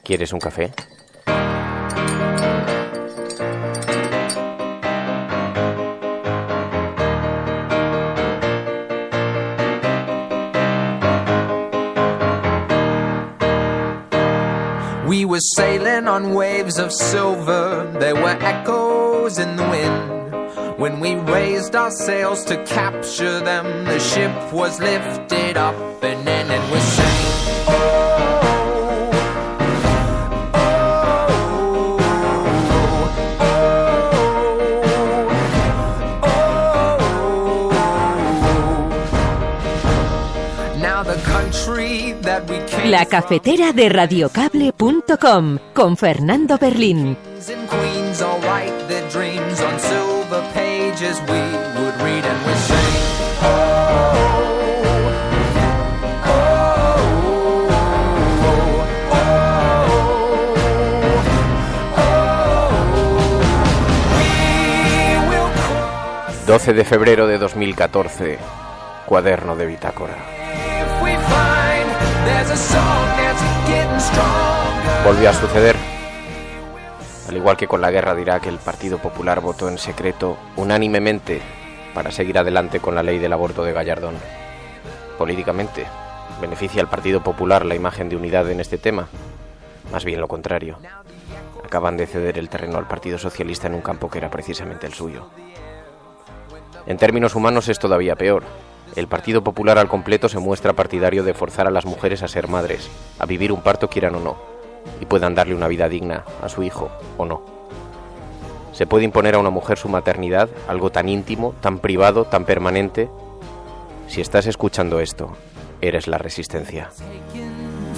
¿Quieres un café? We were sailing on waves of silver. There were echoes in the wind. When we raised our sails to capture them, the ship was lifted up and in, and we sang, oh, oh, oh, oh. Now the country that we came La cafetera de radiocable.com con Fernando Berlín. and queens all write their dreams on silver pages we would read, and we sing, oh, oh, oh, oh, we will cross 12 de febrero de 2014, cuaderno de bitácora. if we find there's a song that's getting stronger. Volvió a suceder. Al igual que con la guerra de Irak, el Partido Popular votó en secreto, unánimemente, para seguir adelante con la ley del aborto de Gallardón. Políticamente, ¿beneficia al Partido Popular la imagen de unidad en este tema? Más bien lo contrario. Acaban de ceder el terreno al Partido Socialista en un campo que era precisamente el suyo. En términos humanos es todavía peor. El Partido Popular al completo se muestra partidario de forzar a las mujeres a ser madres, a vivir un parto quieran o no, y puedan darle una vida digna a su hijo o no. ¿Se puede imponer a una mujer su maternidad, algo tan íntimo, tan privado, tan permanente? Si estás escuchando esto, eres la resistencia.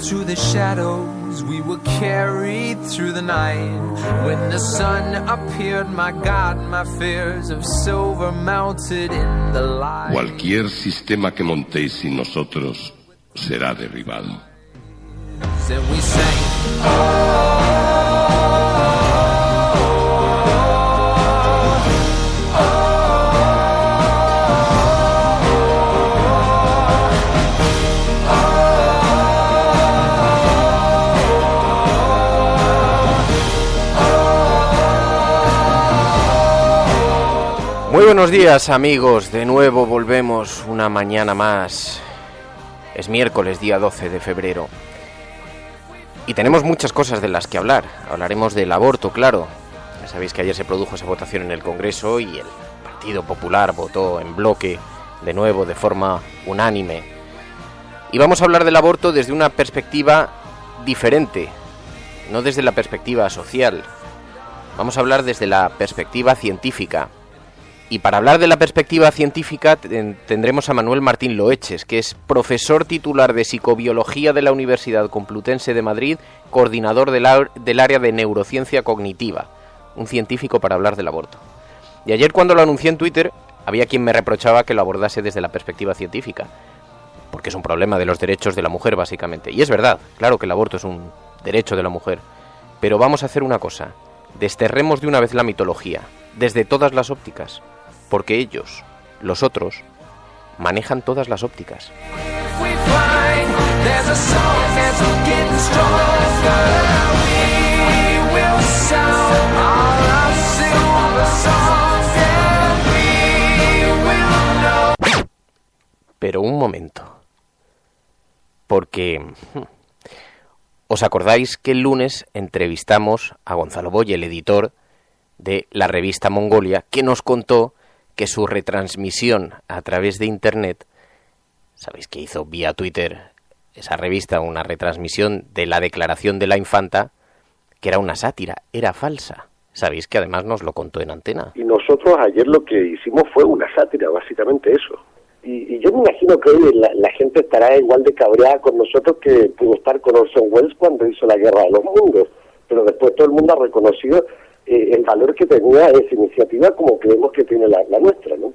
Through the shadows, we were carried through the night. When the sun appeared, my God, my fears of silver melted in the light. Cualquier sistema que montéis sin nosotros será derribado. And we sang, Muy buenos días, amigos, de nuevo volvemos una mañana más. Es miércoles, día 12 de febrero. Y tenemos muchas cosas de las que hablar. Hablaremos del aborto, claro. Ya sabéis que ayer se produjo esa votación en el Congreso y el Partido Popular votó en bloque, de nuevo, de forma unánime. Y vamos a hablar del aborto desde una perspectiva diferente, no desde la perspectiva social. Vamos a hablar desde la perspectiva científica. Y para hablar de la perspectiva científica tendremos a Manuel Martín Loeches, que es profesor titular de Psicobiología de la Universidad Complutense de Madrid, coordinador del área de neurociencia cognitiva, un científico para hablar del aborto. Y ayer cuando lo anuncié en Twitter, había quien me reprochaba que lo abordase desde la perspectiva científica, porque es un problema de los derechos de la mujer, básicamente. Y es verdad, claro que el aborto es un derecho de la mujer, pero vamos a hacer una cosa, desterremos de una vez la mitología, desde todas las ópticas. Porque ellos, los otros, manejan todas las ópticas. Pero un momento. Porque... ¿os acordáis que el lunes entrevistamos a Gonzalo Boye, el editor de la revista Mongolia, que nos contó que su retransmisión a través de Internet, sabéis que hizo vía Twitter esa revista una retransmisión de la declaración de la infanta, que era una sátira, era falsa? Sabéis que además nos lo contó en antena. Y nosotros ayer lo que hicimos fue una sátira, básicamente eso. Y yo me imagino que hoy la gente estará igual de cabreada con nosotros que pudo estar con Orson Welles cuando hizo La Guerra de los Mundos, pero después todo el mundo ha reconocido el valor que tenía esa iniciativa, como creemos que tiene la nuestra, ¿no?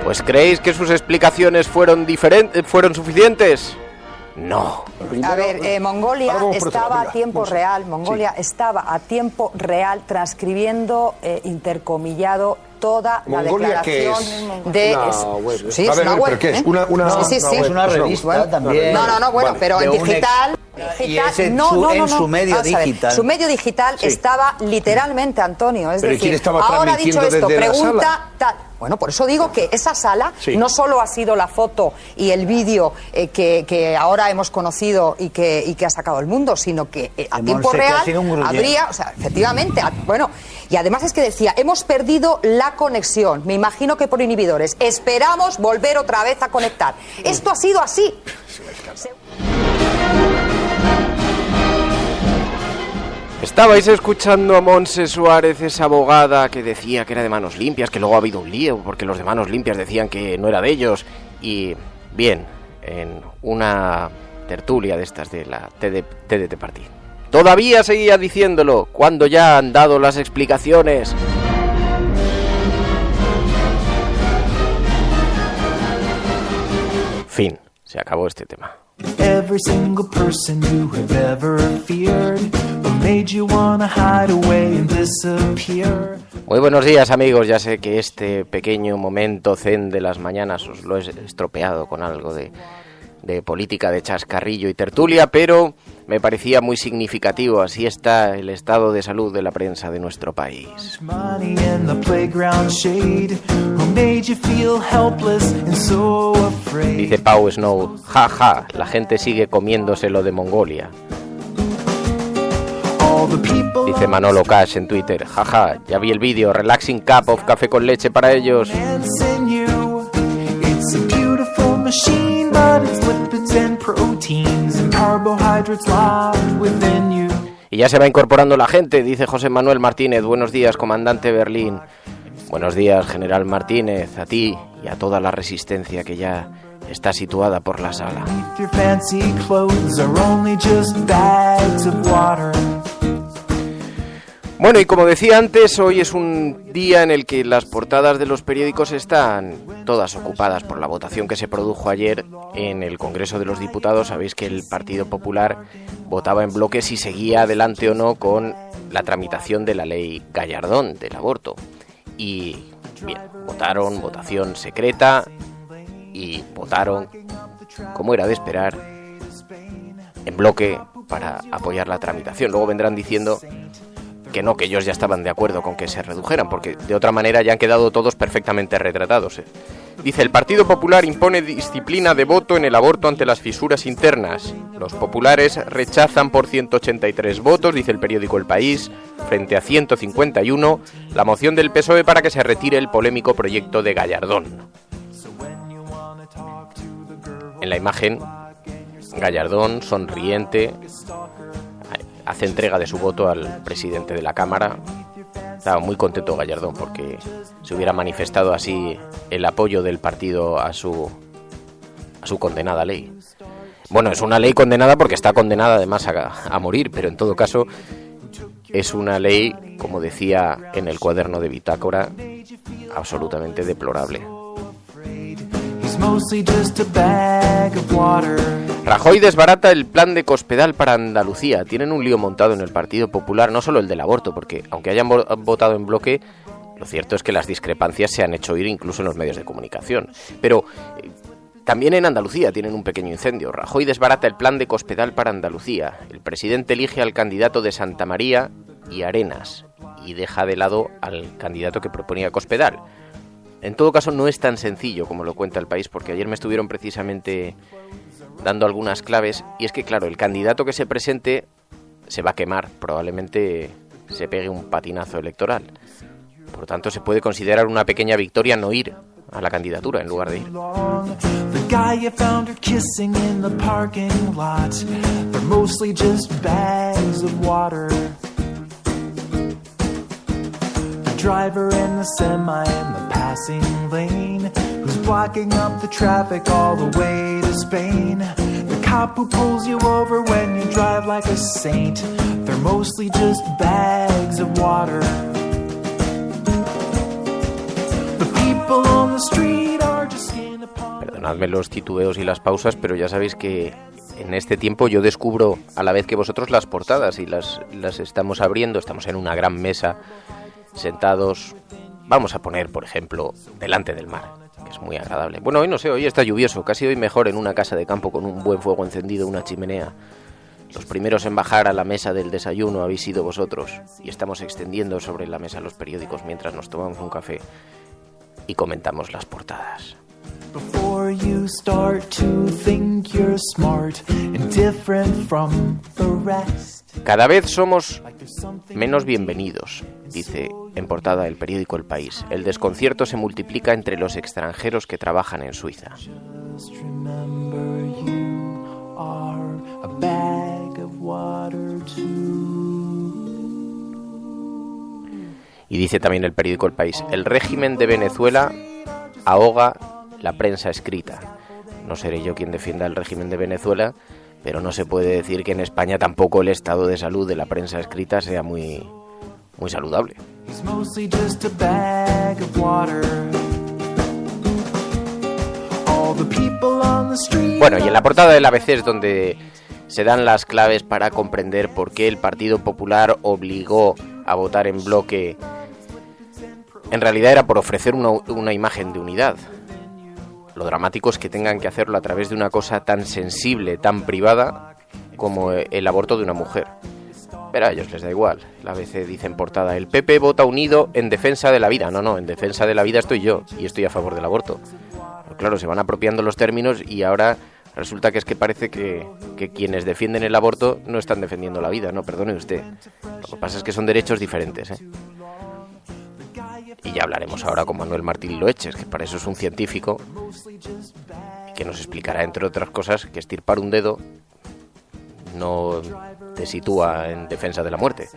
Pues ¿creéis que sus explicaciones fueron suficientes? No. A ver, Mongolia estaba a tiempo real. Mongolia estaba a tiempo real transcribiendo, intercomillado toda la declaración de... Sí, es una web. ¿Pero qué es? Es una revista también. No, bueno, pero en digital... Y es en su medio digital. Su medio digital estaba literalmente, Antonio. Es ¿Pero decir, quién estaba ahora dicho transmitiendo esto, desde la pregunta... sala? Tal. Bueno, por eso digo que esa sala no solo ha sido la foto y el vídeo que ahora hemos conocido y que ha sacado el mundo, sino que a tiempo real habría, o sea, efectivamente, bueno, y además es que decía, hemos perdido la conexión, me imagino que por inhibidores, esperamos volver otra vez a conectar. Esto ha sido así. Estabais escuchando a Montse Suárez, esa abogada que decía que era de manos limpias, que luego ha habido un lío porque los de manos limpias decían que no era de ellos. Y bien, en una tertulia de estas de la TDT Party. Todavía seguía diciéndolo cuando ya han dado las explicaciones. Fin, se acabó este tema. Every single person you have ever feared made you wanna hide away and disappear. Muy buenos días, amigos. Ya sé que este pequeño momento zen de las mañanas os lo he estropeado con algo de política, de chascarrillo y tertulia, pero me parecía muy significativo. Así está el estado de salud de la prensa de nuestro país. Dice Pau Snow, jaja, la gente sigue comiéndose lo de Mongolia. Dice Manolo Cash en Twitter, jaja, ya vi el vídeo, relaxing cup of café con leche para ellos. Y ya se va incorporando la gente, dice José Manuel Martínez. Buenos días, comandante Berlín. Buenos días, general Martínez, a ti y a toda la resistencia que ya está situada por la sala. Bueno, y como decía antes, hoy es un día en el que las portadas de los periódicos están todas ocupadas por la votación que se produjo ayer en el Congreso de los Diputados. Sabéis que el Partido Popular votaba en bloque si seguía adelante o no con la tramitación de la ley Gallardón del aborto. Y bien, votación secreta y votaron, como era de esperar, en bloque para apoyar la tramitación. Luego vendrán diciendo que no, que ellos ya estaban de acuerdo con que se redujeran, porque de otra manera ya han quedado todos perfectamente retratados. Dice, el Partido Popular impone disciplina de voto en el aborto ante las fisuras internas. Los populares rechazan por 183 votos, dice el periódico El País, frente a 151, la moción del PSOE para que se retire el polémico proyecto de Gallardón. En la imagen, Gallardón, sonriente, hace entrega de su voto al presidente de la Cámara. Estaba muy contento Gallardón porque se hubiera manifestado así el apoyo del partido a su condenada ley. Bueno, es una ley condenada porque está condenada además a morir, pero en todo caso es una ley, como decía en el cuaderno de bitácora, absolutamente deplorable. Rajoy desbarata el plan de Cospedal para Andalucía. Tienen un lío montado en el Partido Popular, no solo el del aborto, porque aunque hayan votado en bloque, lo cierto es que las discrepancias se han hecho oír incluso en los medios de comunicación. Pero también en Andalucía tienen un pequeño incendio. Rajoy desbarata el plan de Cospedal para Andalucía. El presidente elige al candidato de Santa María y Arenas y deja de lado al candidato que proponía Cospedal. En todo caso, no es tan sencillo como lo cuenta El País, porque ayer me estuvieron precisamente dando algunas claves, y es que, claro, el candidato que se presente se va a quemar, probablemente se pegue un patinazo electoral. Por tanto, se puede considerar una pequeña victoria no ir a la candidatura en lugar de ir. Driver in the semi in the passing lane, who's blocking up the traffic all the way to Spain. The cop who pulls you over when you drive like a saint, they're mostly just bags of water. The people on the street are just skin upon. Perdonadme los titubeos y las pausas, pero ya sabéis que en este tiempo yo descubro a la vez que vosotros las portadas y las estamos abriendo. Estamos en una gran mesa, sentados. Vamos a poner, por ejemplo, delante del mar, que es muy agradable. Bueno, hoy no sé, hoy está lluvioso, casi hoy mejor en una casa de campo con un buen fuego encendido, una chimenea. Los primeros en bajar a la mesa del desayuno habéis sido vosotros, y estamos extendiendo sobre la mesa los periódicos mientras nos tomamos un café y comentamos las portadas. Before you start to think you're smart and different from the rest. Cada vez somos menos bienvenidos, dice en portada el periódico El País. El desconcierto se multiplica entre los extranjeros que trabajan en Suiza. Y dice también el periódico El País, el régimen de Venezuela ahoga la prensa escrita. No seré yo quien defienda el régimen de Venezuela, pero no se puede decir que en España tampoco el estado de salud de la prensa escrita sea muy saludable. Bueno, y en la portada del ABC es donde se dan las claves para comprender por qué el Partido Popular obligó a votar en bloque. En realidad era por ofrecer una imagen de unidad. Lo dramático es que tengan que hacerlo a través de una cosa tan sensible, tan privada, como el aborto de una mujer. Pero a ellos les da igual. La ABC dice en portada, el PP vota unido en defensa de la vida. No, en defensa de la vida estoy yo, y estoy a favor del aborto. Pero claro, se van apropiando los términos y ahora resulta que es que parece que quienes defienden el aborto no están defendiendo la vida. No, perdone usted. Lo que pasa es que son derechos diferentes, ¿eh? Y ya hablaremos ahora con Manuel Martín Loeches, que para eso es un científico, que nos explicará, entre otras cosas, que estirpar un dedo no te sitúa en defensa de la muerte.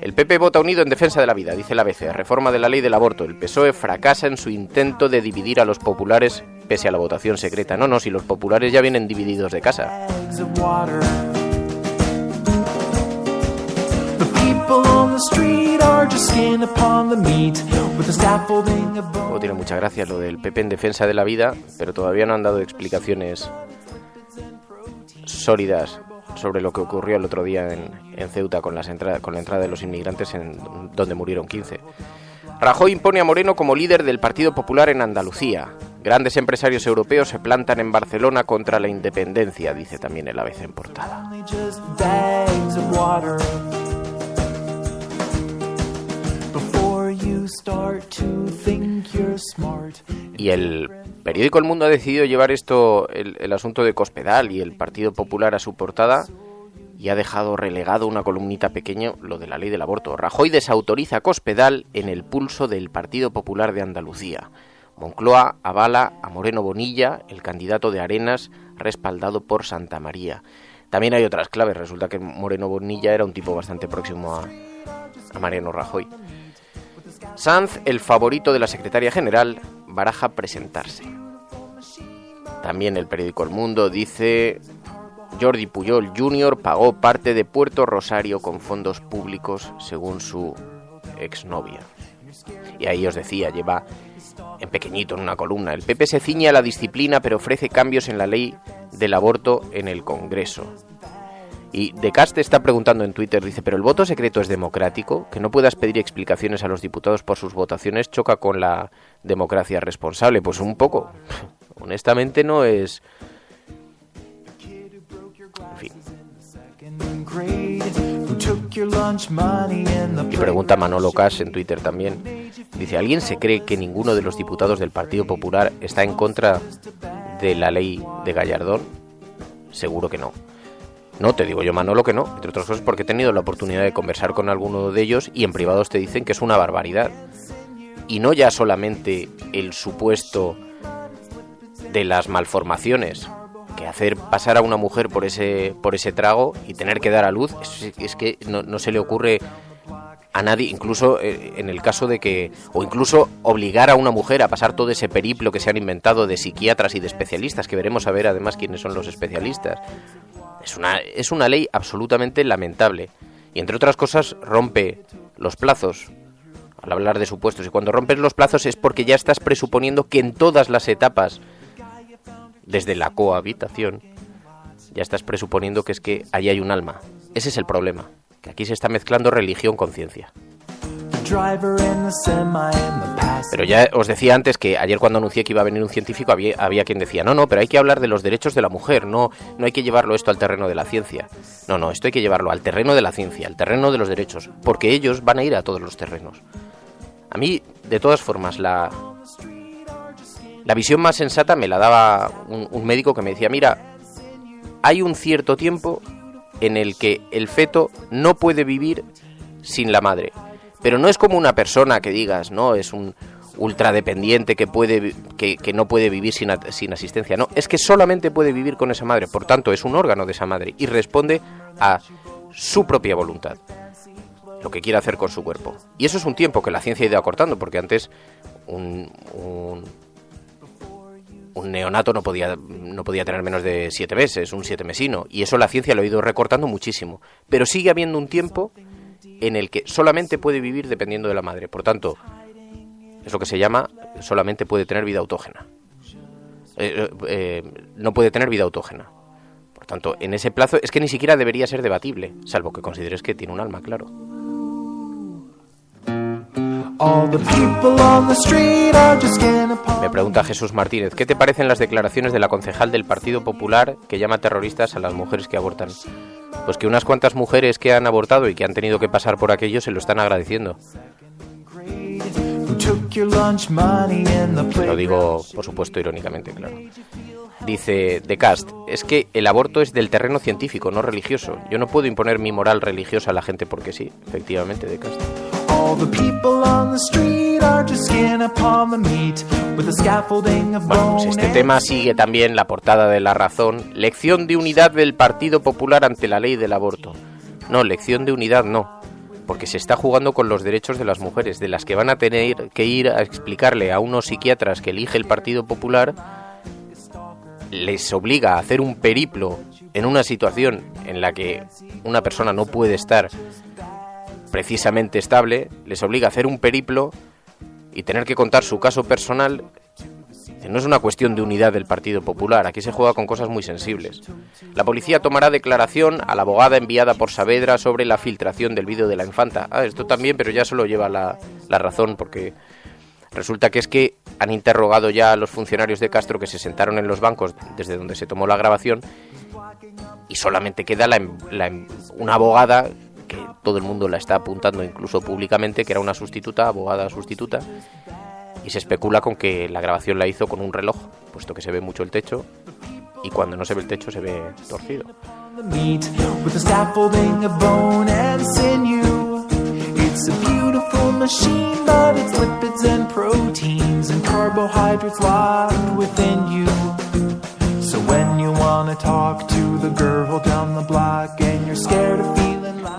El PP vota unido en defensa de la vida, dice la ABC. Reforma de la ley del aborto. El PSOE fracasa en su intento de dividir a los populares pese a la votación secreta. No, si los populares ya vienen divididos de casa. Oh, tiene mucha gracia lo del PP en defensa de la vida, pero todavía no han dado explicaciones sólidas sobre lo que ocurrió el otro día en Ceuta con la entrada de los inmigrantes, en donde murieron 15. Rajoy impone a Moreno como líder del Partido Popular en Andalucía. Grandes empresarios europeos se plantan en Barcelona contra la independencia, dice también el ABC en portada. Y el periódico El Mundo ha decidido llevar el asunto de Cospedal y el Partido Popular a su portada, y ha dejado relegado una columnita pequeña lo de la ley del aborto. Rajoy desautoriza Cospedal en el pulso del Partido Popular de Andalucía. Moncloa avala a Moreno Bonilla, el candidato de Arenas, respaldado por Santamaría. También hay otras claves. Resulta que Moreno Bonilla era un tipo bastante próximo a Mariano Rajoy. Sanz, el favorito de la secretaria general, baraja presentarse. También el periódico El Mundo dice: Jordi Pujol Jr. pagó parte de Puerto Rosario con fondos públicos, según su exnovia. Y ahí os decía, lleva en pequeñito en una columna: el PP se ciñe a la disciplina pero ofrece cambios en la ley del aborto en el Congreso. Y De Cast está preguntando en Twitter, dice: ¿pero el voto secreto es democrático? Que no puedas pedir explicaciones a los diputados por sus votaciones choca con la democracia responsable. Pues un poco. Honestamente no es... En fin. Y pregunta Manolo Cas en Twitter también. Dice: ¿alguien se cree que ninguno de los diputados del Partido Popular está en contra de la ley de Gallardón? Seguro que no. No, te digo yo, Manolo, que no. Entre otras cosas porque he tenido la oportunidad de conversar con alguno de ellos y en privados te dicen que es una barbaridad. Y no ya solamente el supuesto de las malformaciones, que hacer pasar a una mujer por ese trago y tener que dar a luz, es que no se le ocurre a nadie, incluso en el caso de que, o incluso obligar a una mujer a pasar todo ese periplo que se han inventado de psiquiatras y de especialistas, que veremos a ver además quiénes son los especialistas. Es una ley absolutamente lamentable y, entre otras cosas, rompe los plazos al hablar de supuestos, y cuando rompes los plazos es porque ya estás presuponiendo que en todas las etapas, desde la cohabitación, ya estás presuponiendo que es que allí hay un alma. Ese es el problema, que aquí se está mezclando religión con ciencia. Pero ya os decía antes que ayer cuando anuncié que iba a venir un científico había quien decía no, pero hay que hablar de los derechos de la mujer, no hay que llevarlo esto al terreno de la ciencia. No, esto hay que llevarlo al terreno de la ciencia, al terreno de los derechos, porque ellos van a ir a todos los terrenos. A mí, de todas formas, la visión más sensata me la daba un médico que me decía, mira, hay un cierto tiempo en el que el feto no puede vivir sin la madre. Pero no es como una persona que digas, no, es un ultradependiente que no puede vivir sin asistencia. No, es que solamente puede vivir con esa madre. Por tanto, es un órgano de esa madre y responde a su propia voluntad, lo que quiere hacer con su cuerpo. Y eso es un tiempo que la ciencia ha ido acortando, porque antes un neonato no podía tener menos de 7 meses, un 7mesino, y eso la ciencia lo ha ido recortando muchísimo. Pero sigue habiendo un tiempo en el que solamente puede vivir dependiendo de la madre. Por tanto, es lo que se llama, solamente puede tener vida autógena. No puede tener vida autógena. Por tanto, en ese plazo es que ni siquiera debería ser debatible, salvo que consideres que tiene un alma, claro. Me pregunta Jesús Martínez, ¿qué te parecen las declaraciones de la concejal del Partido Popular que llama terroristas a las mujeres que abortan? Pues que unas cuantas mujeres que han abortado y que han tenido que pasar por aquello se lo están agradeciendo. Lo digo, por supuesto, irónicamente, claro. Dice The Cast, es que el aborto es del terreno científico, no religioso. Yo no puedo imponer mi moral religiosa a la gente porque sí. Efectivamente, The Cast. Bueno, pues este tema sigue también la portada de La Razón. Lección de unidad del Partido Popular ante la ley del aborto. No, lección de unidad no, porque se está jugando con los derechos de las mujeres, de las que van a tener que ir a explicarle a unos psiquiatras que elige el Partido Popular, les obliga a hacer un periplo en una situación en la que una persona no puede estar precisamente estable, les obliga a hacer un periplo y tener que contar su caso personal. No es una cuestión de unidad del Partido Popular, aquí se juega con cosas muy sensibles. La policía tomará declaración a la abogada enviada por Saavedra sobre la filtración del vídeo de la infanta. Esto también, pero ya se lo lleva la Razón, porque resulta que es que han interrogado ya a los funcionarios de Castro que se sentaron en los bancos desde donde se tomó la grabación y solamente queda una abogada que todo el mundo la está apuntando incluso públicamente, que era una sustituta, abogada sustituta, y se especula con que la grabación la hizo con un reloj, puesto que se ve mucho el techo y cuando no se ve el techo se ve torcido.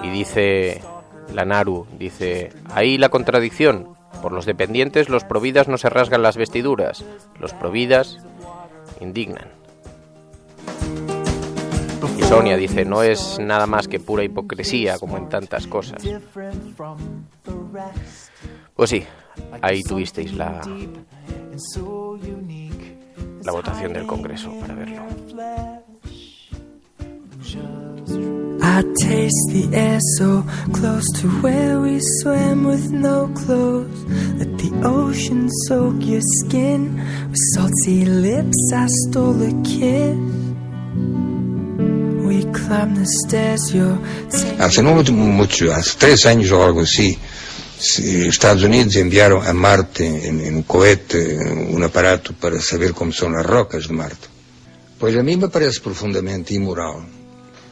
Y dice la Naru, dice, ahí la contradicción. Por los dependientes, los providas no se rasgan las vestiduras, los providas indignan. Y Sonia dice, no es nada más que pura hipocresía, como en tantas cosas. Pues sí, ahí tuvisteis la votación del Congreso para verlo. I taste the air so close to where we swam with no clothes. Let the ocean soak your skin. With salty lips I stole a kiss. We climbed the stairs, your... Hace no mucho, hace 3 años o algo así, Estados Unidos enviaron a Marte en un cohete un aparato para saber cómo son las rocas de Marte. Pues a mí me parece profundamente inmoral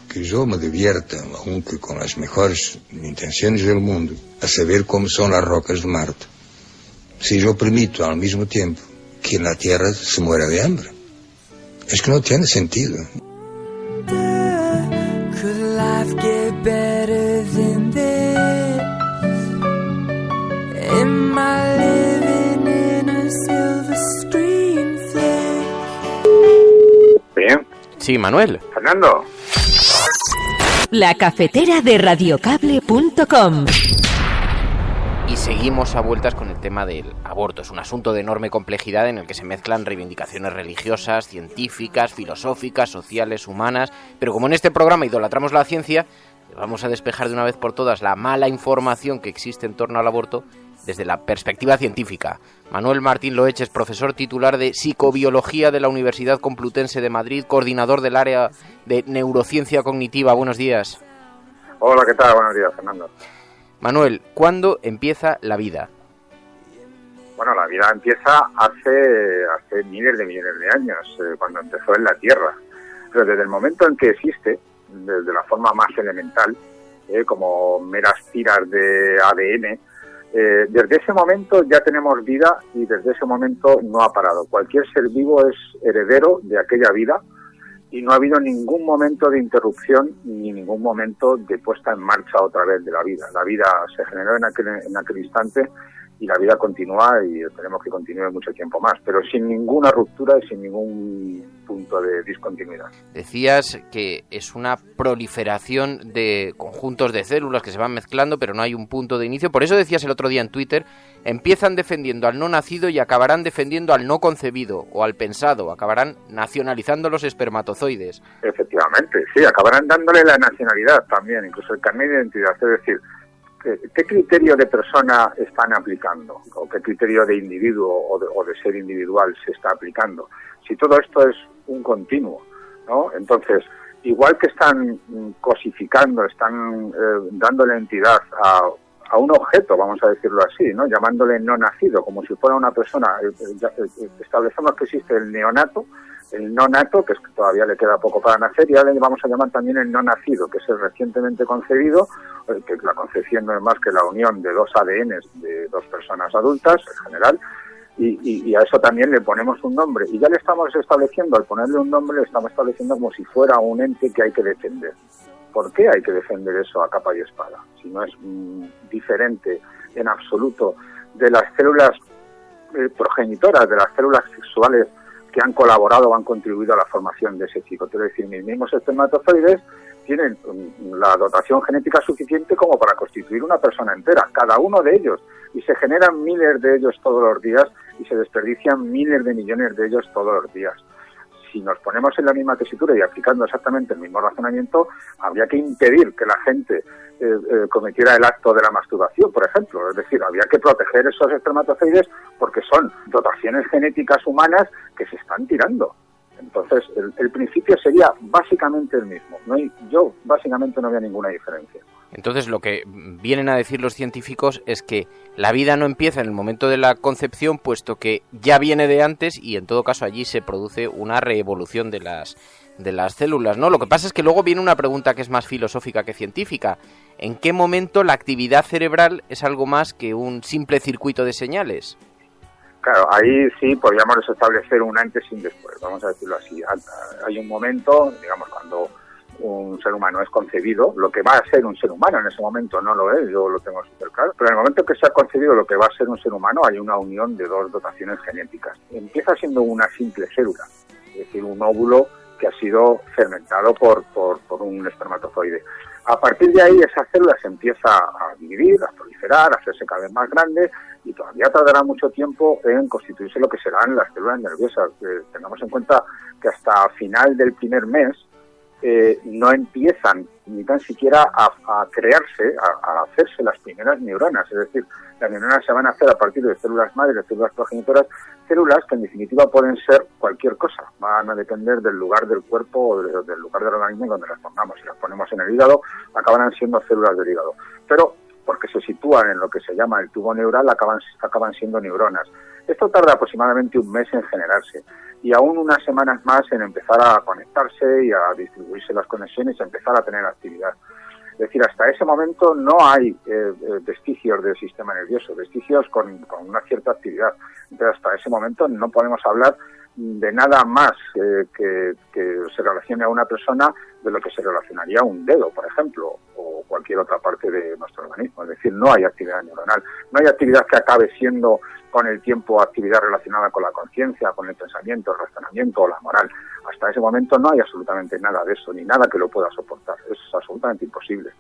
que yo me divierta, aunque con las mejores intenciones del mundo, a saber cómo son las rocas de Marte, si yo permito al mismo tiempo que en la Tierra se muera de hambre. Es que no tiene sentido. Could life get better than this? Am I living in a silver screen flick? Bien. Sí, Manuel. Fernando. La cafetera de radiocable.com. Y seguimos a vueltas con el tema del aborto. Es un asunto de enorme complejidad en el que se mezclan reivindicaciones religiosas, científicas, filosóficas, sociales, humanas. Pero como en este programa idolatramos la ciencia, vamos a despejar de una vez por todas la mala información que existe en torno al aborto desde la perspectiva científica. Manuel Martín Loeches, profesor titular de Psicobiología de la Universidad Complutense de Madrid, coordinador del área de Neurociencia Cognitiva. Buenos días. Hola, ¿qué tal? Buenos días, Fernando. Manuel, ¿cuándo empieza la vida? Bueno, la vida empieza hace miles de millones de años, cuando empezó en la Tierra. Pero desde el momento en que existe, desde la forma más elemental, como meras tiras de ADN, desde ese momento ya tenemos vida y desde ese momento no ha parado. Cualquier ser vivo es heredero de aquella vida y no ha habido ningún momento de interrupción ni ningún momento de puesta en marcha otra vez de la vida. La vida se generó en aquel instante y la vida continúa y esperemos que continúe mucho tiempo más, pero sin ninguna ruptura y sin ningún punto de discontinuidad. Decías que es una proliferación de conjuntos de células que se van mezclando, pero no hay un punto de inicio. Por eso decías el otro día en Twitter, empiezan defendiendo al no nacido y acabarán defendiendo al no concebido o al pensado, acabarán nacionalizando los espermatozoides. Efectivamente, sí, acabarán dándole la nacionalidad también, incluso el carnet de identidad, es decir, ¿qué criterio de persona están aplicando? ¿O qué criterio de individuo o de ser individual se está aplicando? Si todo esto es un continuo, ¿no? Entonces, igual que están cosificando, están dándole entidad a un objeto, vamos a decirlo así, ¿no? Llamándole no nacido, como si fuera una persona. Establecemos que existe el neonato, el no nato, que es que todavía le queda poco para nacer, y ahora le vamos a llamar también el no nacido, que es el recientemente concebido, que la concepción no es más que la unión de dos ADNs de dos personas adultas, en general, y a eso también le ponemos un nombre. Y ya le estamos estableciendo, al ponerle un nombre, le estamos estableciendo como si fuera un ente que hay que defender. ¿Por qué hay que defender eso a capa y espada? Si no es diferente en absoluto de las células progenitoras, de las células sexuales que han colaborado o han contribuido a la formación de ese chico. Quiero decir, mis mismos espermatozoides tienen la dotación genética suficiente como para constituir una persona entera, cada uno de ellos, y se generan miles de ellos todos los días y se desperdician miles de millones de ellos todos los días. Si nos ponemos en la misma tesitura y aplicando exactamente el mismo razonamiento, habría que impedir que la gente cometiera el acto de la masturbación, por ejemplo. Es decir, habría que proteger esos espermatozoides porque son dotaciones genéticas humanas que se están tirando. Entonces, el principio sería básicamente el mismo. Yo básicamente no veo ninguna diferencia. Entonces, lo que vienen a decir los científicos es que la vida no empieza en el momento de la concepción, puesto que ya viene de antes y, en todo caso, allí se produce una reevolución de las células, ¿no? Lo que pasa es que luego viene una pregunta que es más filosófica que científica. ¿En qué momento la actividad cerebral es algo más que un simple circuito de señales? Claro, ahí sí podríamos establecer un antes y un después, vamos a decirlo así. Hay un momento, digamos, cuando un ser humano es concebido, lo que va a ser un ser humano en ese momento no lo es, yo lo tengo súper claro, pero en el momento que se ha concebido lo que va a ser un ser humano hay una unión de dos dotaciones genéticas. Empieza siendo una simple célula, es decir, un óvulo que ha sido fermentado por un espermatozoide. A partir de ahí esa célula se empieza a dividir, a proliferar, a hacerse cada vez más grande y todavía tardará mucho tiempo en constituirse lo que serán las células nerviosas. Tengamos en cuenta que hasta final del primer mes no empiezan ni tan siquiera a crearse, a hacerse las primeras neuronas, es decir, las neuronas se van a hacer a partir de células madre, de células progenitoras, células que en definitiva pueden ser cualquier cosa, van a depender del lugar del cuerpo o del lugar del organismo donde las pongamos. Si las ponemos en el hígado, acabarán siendo células del hígado, pero porque se sitúan en lo que se llama el tubo neural, acaban siendo neuronas. Esto tarda aproximadamente un mes en generarse y aún unas semanas más en empezar a conectarse y a distribuirse las conexiones y a empezar a tener actividad. Es decir, hasta ese momento no hay vestigios del sistema nervioso, vestigios con una cierta actividad. Entonces, hasta ese momento no podemos hablar de nada más que se relacione a una persona de lo que se relacionaría a un dedo, por ejemplo, o cualquier otra parte de nuestro organismo. Es decir, no hay actividad neuronal, no hay actividad que acabe siendo con el tiempo actividad relacionada con la conciencia, con el pensamiento, el razonamiento o la moral. Hasta ese momento no hay absolutamente nada de eso, ni nada que lo pueda soportar. Es absolutamente imposible.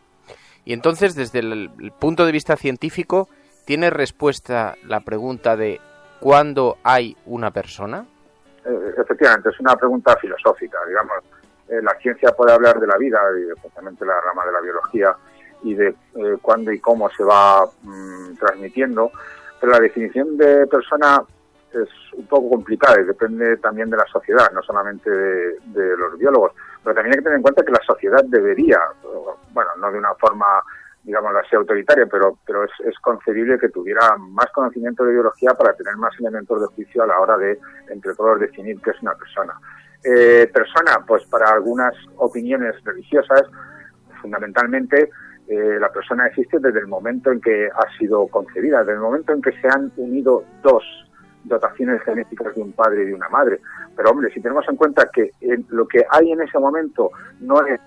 Y entonces, desde el punto de vista científico, ¿tiene respuesta la pregunta de ¿cuándo hay una persona? Efectivamente, es una pregunta filosófica, digamos. La ciencia puede hablar de la vida, y especialmente la rama de la biología, y de cuándo y cómo se va transmitiendo, pero la definición de persona es un poco complicada y depende también de la sociedad, no solamente de los biólogos, pero también hay que tener en cuenta que la sociedad debería, bueno, no de una forma, digámoslo así, autoritaria, pero es concebible que tuviera más conocimiento de biología para tener más elementos de juicio a la hora de, entre todos, definir qué es una persona. Persona, pues para algunas opiniones religiosas, fundamentalmente, la persona existe desde el momento en que ha sido concebida, desde el momento en que se han unido dos dotaciones genéticas de un padre y de una madre. Pero hombre, si tenemos en cuenta que lo que hay en ese momento no es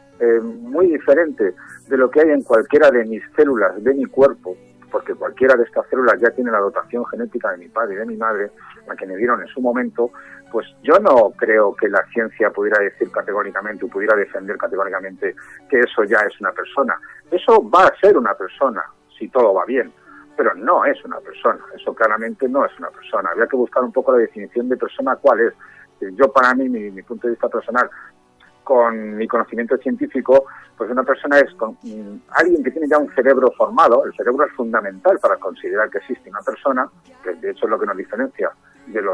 muy diferente de lo que hay en cualquiera de mis células, de mi cuerpo, porque cualquiera de estas células ya tiene la dotación genética de mi padre y de mi madre, la que me dieron en su momento, pues yo no creo que la ciencia pudiera decir categóricamente o pudiera defender categóricamente que eso ya es una persona. Eso va a ser una persona, si todo va bien, pero no es una persona, eso claramente no es una persona. Habría que buscar un poco la definición de persona cuál es. Yo, para mí, mi punto de vista personal, con mi conocimiento científico, pues una persona es alguien que tiene ya un cerebro formado. El cerebro es fundamental para considerar que existe una persona, que de hecho es lo que nos diferencia del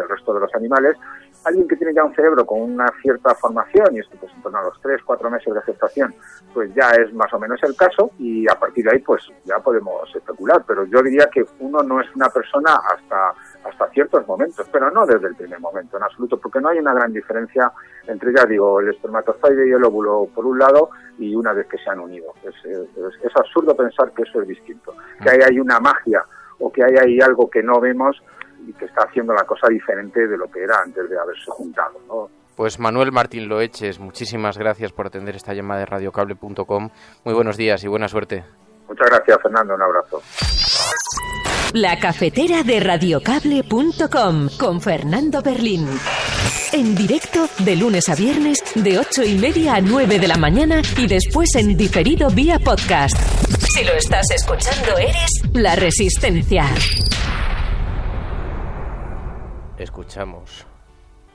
resto de los animales. Alguien que tiene ya un cerebro con una cierta formación, y esto pues en torno a los 3-4 meses de gestación, pues ya es más o menos el caso, y a partir de ahí pues ya podemos especular, pero yo diría que uno no es una persona hasta ciertos momentos, pero no desde el primer momento en absoluto, porque no hay una gran diferencia entre, ya digo, el espermatozoide y el óvulo por un lado, y una vez que se han unido. Es absurdo pensar que eso es distinto, que ahí hay una magia o que ahí hay algo que no vemos y que está haciendo la cosa diferente de lo que era antes de haberse juntado, ¿no? Pues Manuel Martín Loeches, muchísimas gracias por atender esta llamada de radiocable.com. Muy buenos días y buena suerte. Muchas gracias, Fernando, un abrazo. La cafetera de radiocable.com con Fernando Berlín. En directo de lunes a viernes de 8:30 a 9 de la mañana y después en diferido vía podcast. Si lo estás escuchando eres La Resistencia. Escuchamos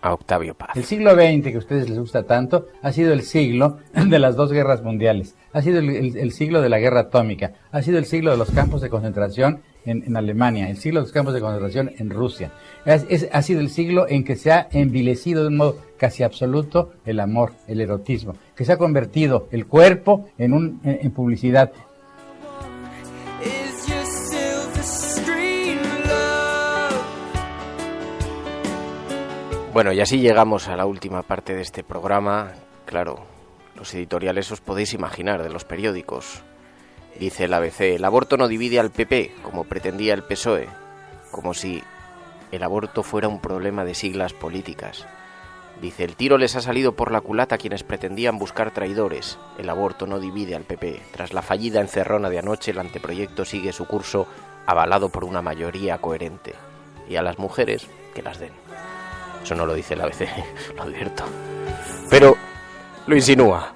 a Octavio Paz. El siglo XX, que a ustedes les gusta tanto, ha sido el siglo de las dos guerras mundiales, ha sido el siglo de la guerra atómica, ha sido el siglo de los campos de concentración en Alemania, el siglo de los campos de concentración en Rusia. Ha sido el siglo en que se ha envilecido de un modo casi absoluto el amor, el erotismo, que se ha convertido el cuerpo en publicidad. Bueno, y así llegamos a la última parte de este programa. Claro, los editoriales os podéis imaginar de los periódicos. Dice el ABC, el aborto no divide al PP, como pretendía el PSOE, como si el aborto fuera un problema de siglas políticas. Dice, el tiro les ha salido por la culata a quienes pretendían buscar traidores. El aborto no divide al PP. Tras la fallida encerrona de anoche, el anteproyecto sigue su curso avalado por una mayoría coherente. Y a las mujeres, que las den. Eso no lo dice el ABC, lo advierto. Pero lo insinúa.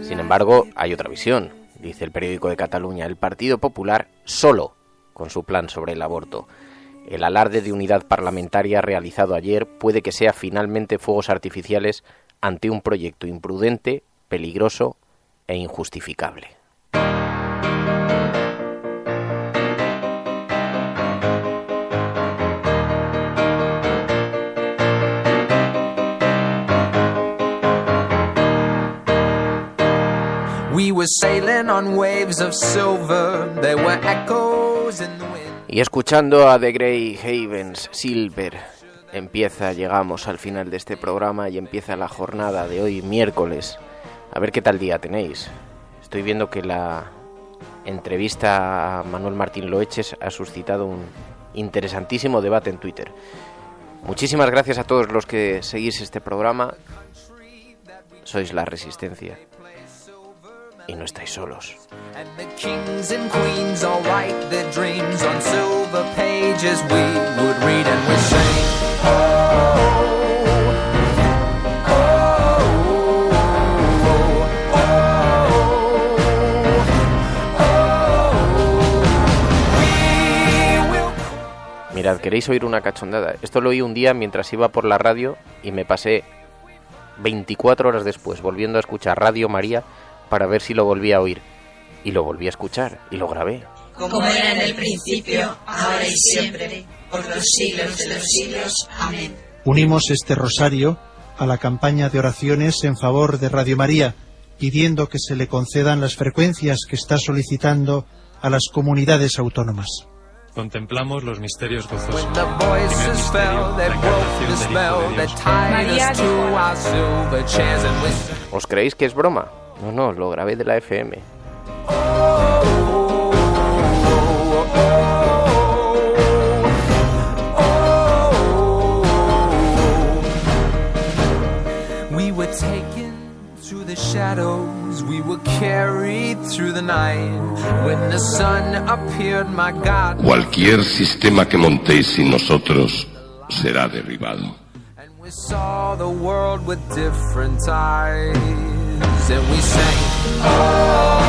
Sin embargo, hay otra visión, dice el periódico de Cataluña. El Partido Popular solo con su plan sobre el aborto. El alarde de unidad parlamentaria realizado ayer puede que sea finalmente fuegos artificiales ante un proyecto imprudente, peligroso e injustificable. Y escuchando a The Grey Havens Silver, llegamos al final de este programa y empieza la jornada de hoy, miércoles. A ver qué tal día tenéis. Estoy viendo que la entrevista a Manuel Martín Loeches ha suscitado un interesantísimo debate en Twitter. Muchísimas gracias a todos los que seguís este programa. Sois La Resistencia. Y no estáis solos. And the kings and queens all write their dreams on silver pages we would read and we sing. Oh, oh, oh. Mirad, ¿queréis oír una cachondada? Esto lo oí un día mientras iba por la radio y me pasé 24 horas después volviendo a escuchar Radio María para ver si lo volvía a oír. Y lo volví a escuchar y lo grabé. Como era en el principio, ahora y siempre, por los siglos de los siglos. Amén. Unimos este rosario a la campaña de oraciones en favor de Radio María, pidiendo que se le concedan las frecuencias que está solicitando a las comunidades autónomas. Contemplamos los misterios gozosos. Primer misterio, la encarnación del Hijo de Dios. ¿Os creéis que es broma? No, lo grabé de la FM. We were taken through the shadows, we were carried through the night. When the sun appeared, my God. Cualquier sistema que montéis sin nosotros será derribado. And we saw the world with different eyes, and we sang, oh.